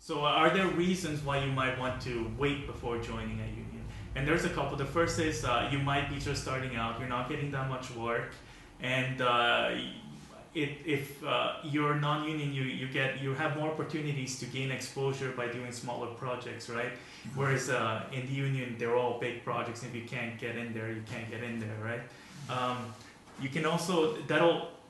So are there reasons why you might want to wait before joining a union? And there's a couple. The first is you might be just starting out. You're not getting that much work, and if you're non-union, you have more opportunities to gain exposure by doing smaller projects, right? Whereas in the union, they're all big projects. If you can't get in there, you can't get in there, right? You can also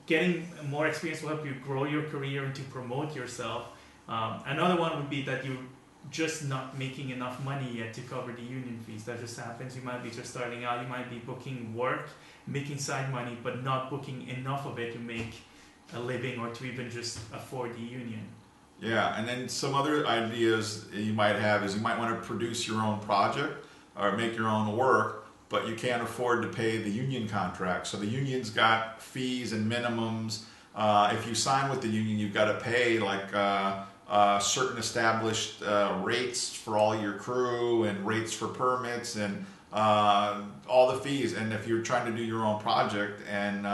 getting more experience will help you grow your career and to promote yourself. Another one would be that you're just not making enough money yet to cover the union fees. That just happens. You might be just starting out. You might be booking work, making side money, but not booking enough of it to make a living or to even just afford the union. Yeah, and then some other ideas you might have is you might want to produce your own project or make your own work, but you can't afford to pay the union contract. So the union's got fees and minimums. If you sign with the union, you've got to pay like certain established rates for all your crew and rates for permits and all the fees. And if you're trying to do your own project and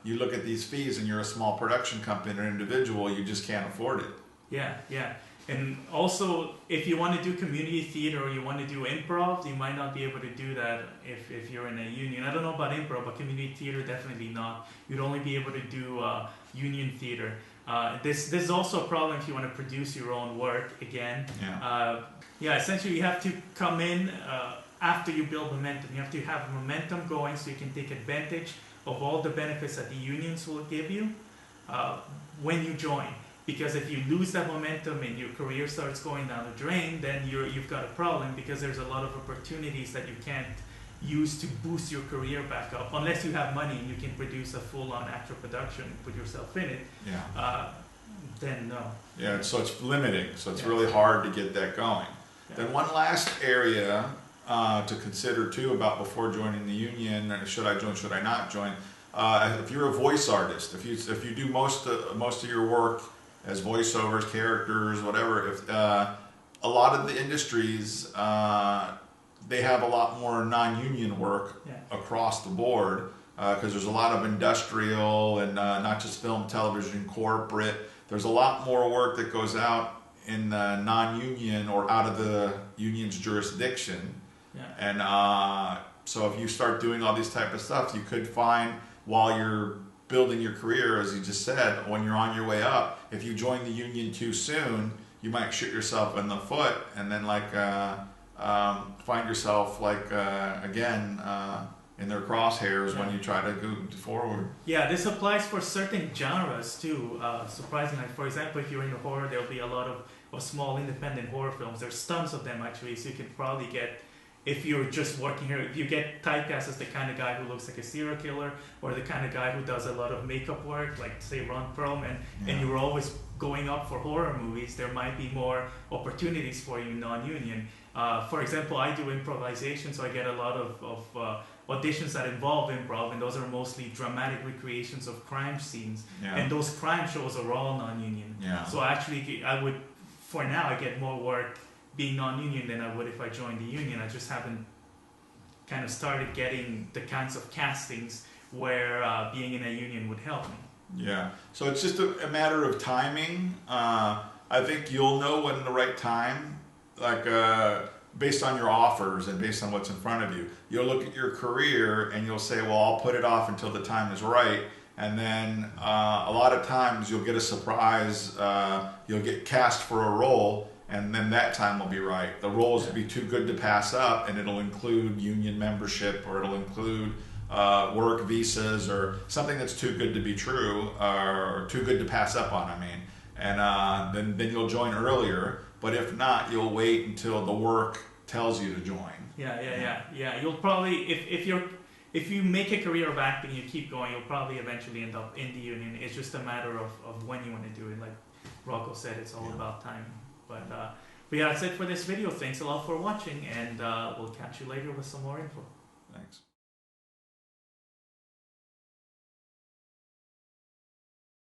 you look at these fees and you're a small production company or individual, you just can't afford it. Yeah, yeah. And also, if you want to do community theater or you want to do improv, you might not be able to do that if you're in a union. I don't know about improv, but community theater, definitely not. You'd only be able to do union theater. This is also a problem if you want to produce your own work again. Yeah. Essentially you have to come in after you build momentum. You have to have momentum going so you can take advantage of all the benefits that the unions will give you when you join. Because if you lose that momentum and your career starts going down the drain, then you've got a problem because there's a lot of opportunities that you can't use to boost your career back up. Unless you have money and you can produce a full-on ACTRA production, put yourself in it, then no. Yeah, so it's limiting. So it's really hard to get that going. Yeah. Then one last area to consider too about before joining the union, should I join, should I not join? If you're a voice artist, if you do most of your work as voiceovers, characters, whatever, if a lot of the industries they have a lot more non-union work across the board because there's a lot of industrial and not just film, television, corporate. There's a lot more work that goes out in non-union or out of the union's jurisdiction. Yeah. And so if you start doing all these type of stuff, you could find while you're building your career, as you just said, when you're on your way up, if you join the union too soon, you might shoot yourself in the foot and then find yourself again in their crosshairs when you try to go forward. Yeah, this applies for certain genres too. Surprisingly, for example, if you're into horror, there'll be a lot of small independent horror films. There's tons of them actually, so you can probably get, if you're just working here, if you get typecast as the kind of guy who looks like a serial killer or the kind of guy who does a lot of makeup work, like say Ron Perlman, and you're always going up for horror movies, there might be more opportunities for you non-union. For example, I do improvisation, so I get a lot of auditions that involve improv, and those are mostly dramatic recreations of crime scenes. And those crime shows are all non-union. So actually, for now, I get more work being non-union than I would if I joined the union. I just haven't kind of started getting the kinds of castings where being in a union would help me. Yeah, so it's just a matter of timing. I think you'll know when the right time, based on your offers and based on what's in front of you. You'll look at your career and you'll say, well, I'll put it off until the time is right. And then a lot of times you'll get a surprise, you'll get cast for a role, and then that time will be right. The roles will be too good to pass up, and it'll include union membership, or it'll include work visas, or something that's too good to be true, or too good to pass up on, and then you'll join earlier. But if not, you'll wait until the work tells you to join. Yeah. You'll probably, if you make a career of acting, you keep going, you'll probably eventually end up in the union. It's just a matter of when you want to do it. Like Rocco said, it's all about timing. But yeah, that's it for this video. Thanks a lot for watching, and we'll catch you later with some more info.